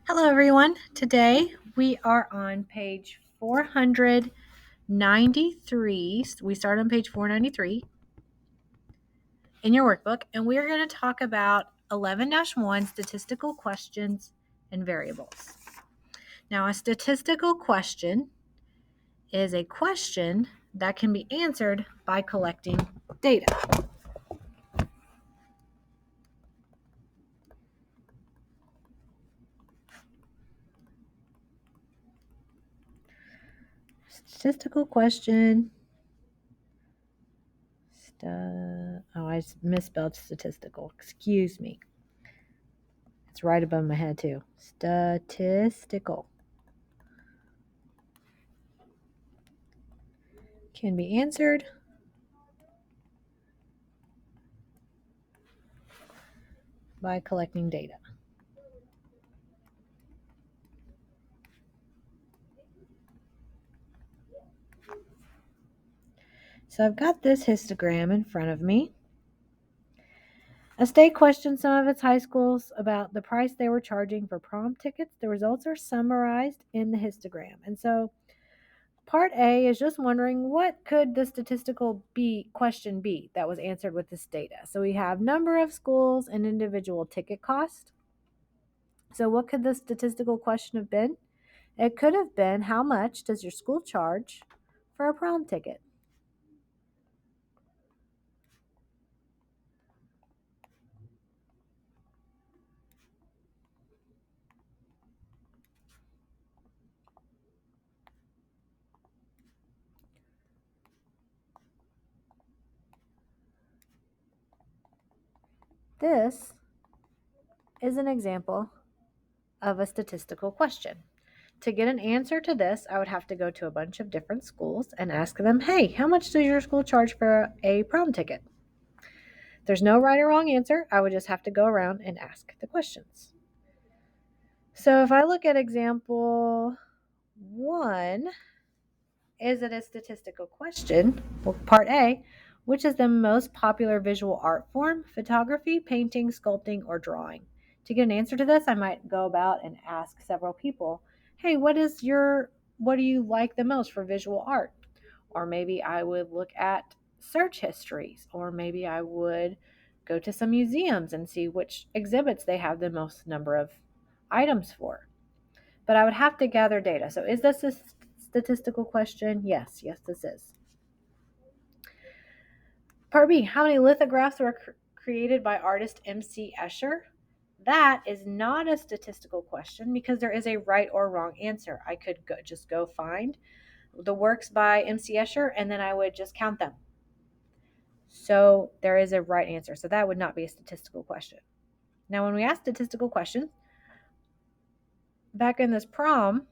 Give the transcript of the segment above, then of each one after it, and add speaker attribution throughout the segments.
Speaker 1: Hello, everyone. Today we are on page 493. We start on page 493 in your workbook, and we are going to talk about 11-1 statistical questions and variables. Now, a statistical question is a question that can be answered by collecting data. Statistical question. I misspelled statistical. Excuse me. It's right above my head, too. Statistical. Can be answered by collecting data. So I've got this histogram in front of me. A state questioned some of its high schools about the price they were charging for prom tickets. The results are summarized in the histogram. And so part A is just wondering, what could the statistical question be that was answered with this data? So we have number of schools and individual ticket cost. So what could the statistical question have been? It could have been, how much does your school charge for a prom ticket? This is an example of a statistical question. To get an answer to this, I would have to go to a bunch of different schools and ask them, hey, how much does your school charge for a prom ticket? There's no right or wrong answer. I would just have to go around and ask the questions. So if I look at example 1, is it a statistical question? Well, part A, which is the most popular visual art form? Photography, painting, sculpting, or drawing? To get an answer to this, I might go about and ask several people, hey, what do you like the most for visual art? Or maybe I would look at search histories, or maybe I would go to some museums and see which exhibits they have the most number of items for. But I would have to gather data. So is this a statistical question? Yes, this is. Part B, how many lithographs were created by artist M.C. Escher? That is not a statistical question because there is a right or wrong answer. I could just go find the works by M.C. Escher and then I would just count them. So there is a right answer. So that would not be a statistical question. Now, when we ask statistical questions, back in this prom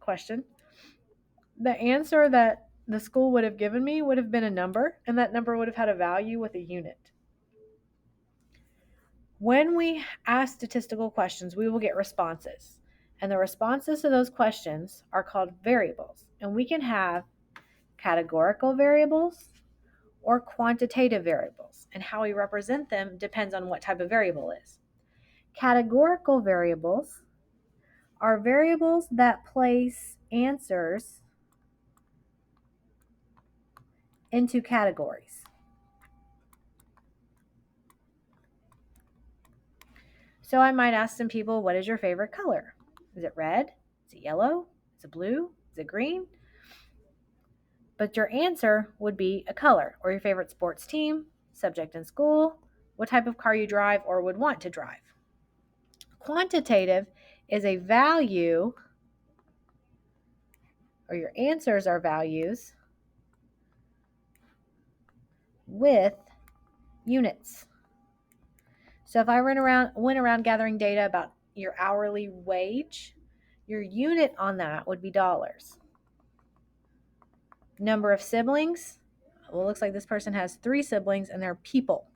Speaker 1: question, the answer that the school would have given me would have been a number, and that number would have had a value with a unit. When we ask statistical questions, we will get responses. And the responses to those questions are called variables. And we can have categorical variables or quantitative variables. And how we represent them depends on what type of variable it is. Categorical variables are variables that place answers into categories. So I might ask some people, what is your favorite color? Is it red? Is it yellow? Is it blue? Is it green? But your answer would be a color, or your favorite sports team, subject in school, what type of car you drive or would want to drive. Quantitative is a value, or your answers are values with units. So if I went around gathering data about your hourly wage, your unit on that would be dollars. Number of siblings, well, it looks like this person has 3 siblings and they're people.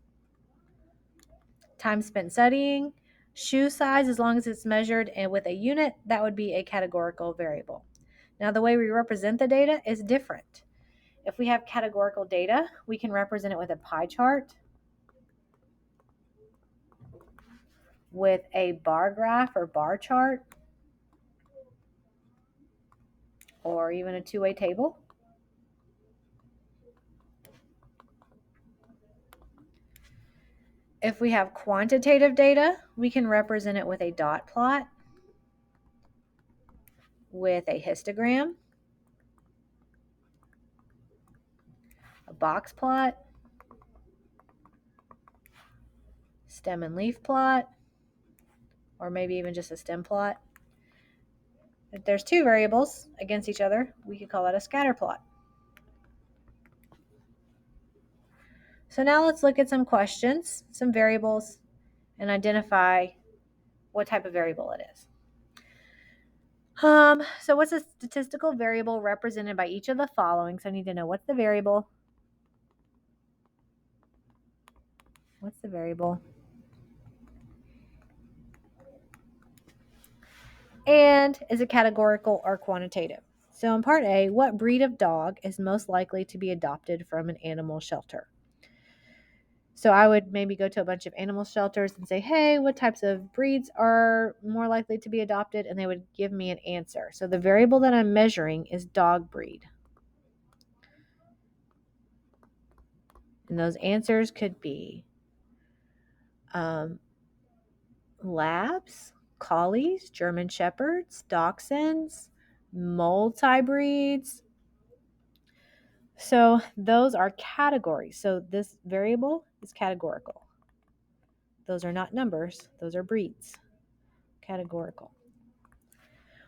Speaker 1: Time spent studying, shoe size, as long as it's measured and with a unit, that would be a categorical variable. Now, the way we represent the data is different. If we have categorical data, we can represent it with a pie chart with a bar graph or bar chart, or even a two-way table. If we have quantitative data, we can represent it with a dot plot, with a histogram, a box plot, stem and leaf plot, or maybe even just a stem plot. If there's two variables against each other, we could call that a scatter plot. So now let's look at some questions, some variables, and identify what type of variable it is. So what's a statistical variable represented by each of the following? So I need to know what's the variable. What's the variable? And is it categorical or quantitative? So in part A, what breed of dog is most likely to be adopted from an animal shelter? So I would maybe go to a bunch of animal shelters and say, hey, what types of breeds are more likely to be adopted? And they would give me an answer. So the variable that I'm measuring is dog breed. And those answers could be labs, collies, German shepherds, dachshunds, multi-breeds. So those are categories. So this variable is categorical. Those are not numbers. Those are breeds. Categorical.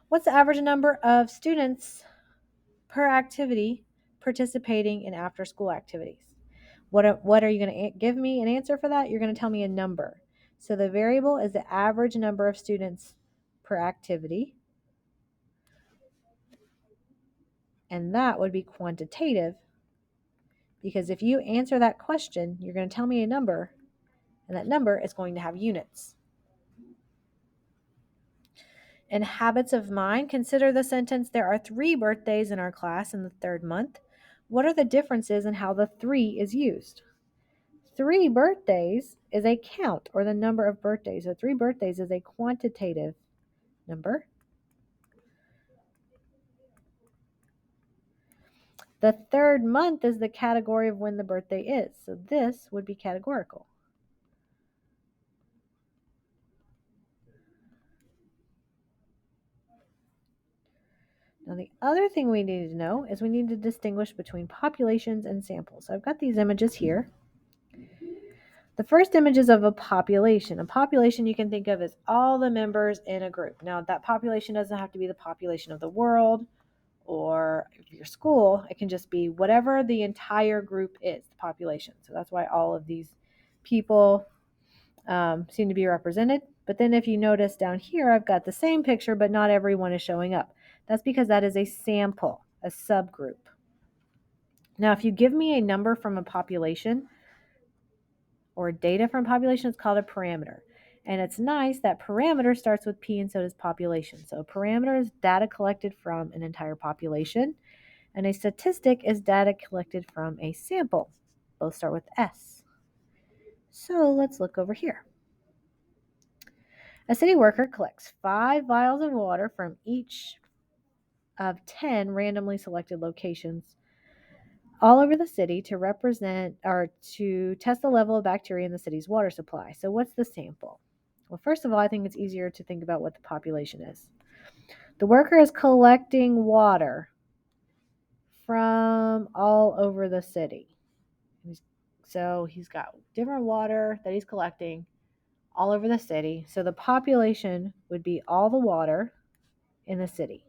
Speaker 1: What's the average number of students per activity participating in after-school activities? What are you going to give me an answer for that? You're going to tell me a number. So the variable is the average number of students per activity. And that would be quantitative, because if you answer that question, you're going to tell me a number, and that number is going to have units. In habits of mind, consider the sentence, there are 3 birthdays in our class in the 3rd month. What are the differences in how the 3 is used? 3 birthdays is a count, or the number of birthdays. So 3 birthdays is a quantitative number. The 3rd month is the category of when the birthday is. So this would be categorical. Now the other thing we need to know is we need to distinguish between populations and samples. So I've got these images here. The first image is of a population. A population you can think of as all the members in a group. Now that population doesn't have to be the population of the world or your school. It can just be whatever the entire group is, the population. So that's why all of these people seem to be represented. But then if you notice down here, I've got the same picture, but not everyone is showing up. That's because that is a sample, a subgroup. Now, if you give me a number from a population or data from population, it's called a parameter. And it's nice that parameter starts with P and so does population. So a parameter is data collected from an entire population, and a statistic is data collected from a sample. Both start with S. So let's look over here. A city worker collects 5 vials of water from each of 10 randomly selected locations all over the city to represent or to test the level of bacteria in the city's water supply. So what's the sample? Well, first of all, I think it's easier to think about what the population is. The worker is collecting water from all over the city. So he's got different water that he's collecting all over the city. So the population would be all the water in the city.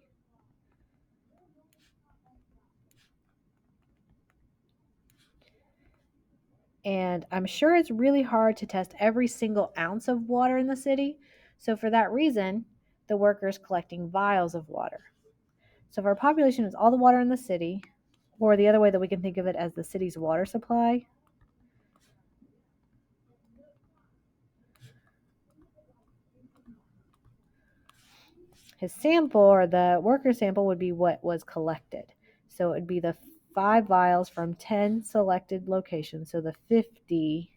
Speaker 1: And I'm sure it's really hard to test every single ounce of water in the city. So for that reason, the worker is collecting vials of water. So if our population is all the water in the city, or the other way that we can think of it as the city's water supply, his sample, or the worker sample, would be what was collected. So it would be the 5 vials from 10 selected locations. So the 50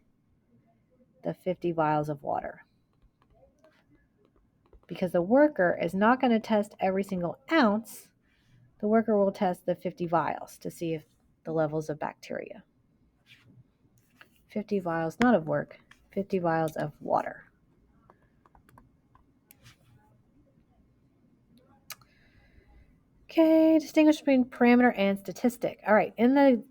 Speaker 1: vials of water. because the worker is not going to test every single ounce. The worker will test the 50 vials to see if the levels of bacteria. 50 vials, not of work, 50 vials of water. Okay, distinguish between parameter and statistic. All right, in the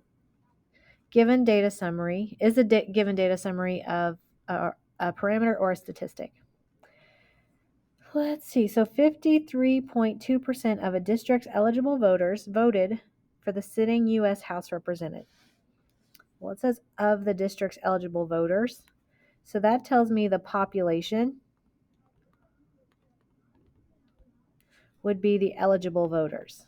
Speaker 1: given data summary, is the given data summary of a parameter or a statistic? Let's see. So 53.2% of a district's eligible voters voted for the sitting U.S. House representative. Well, it says of the district's eligible voters. So that tells me the population would be the eligible voters.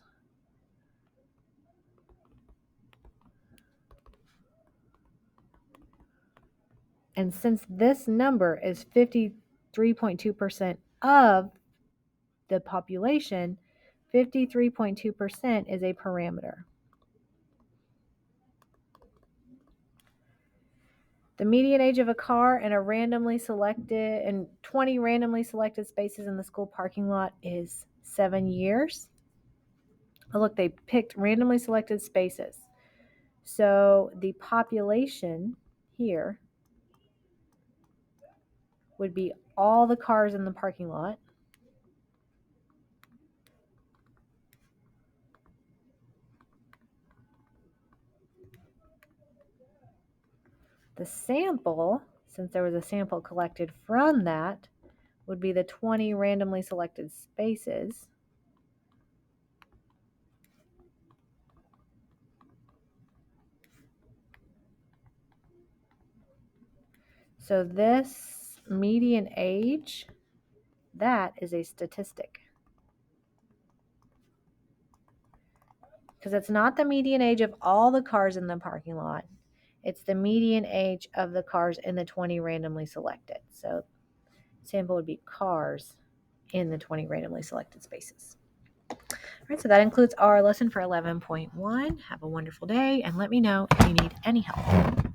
Speaker 1: And since this number is 53.2% of the population, 53.2% is a parameter. The median age of a car in 20 randomly selected spaces in the school parking lot is 7 years. Oh, look, they picked randomly selected spaces. So the population here would be all the cars in the parking lot. The sample, since there was a sample collected from that, would be the 20 randomly selected spaces. So this median age, that is a statistic. Because it's not the median age of all the cars in the parking lot. It's the median age of the cars in the 20 randomly selected. So sample would be cars in the 20 randomly selected spaces. All right, so that includes our lesson for 11.1. Have a wonderful day, and let me know if you need any help.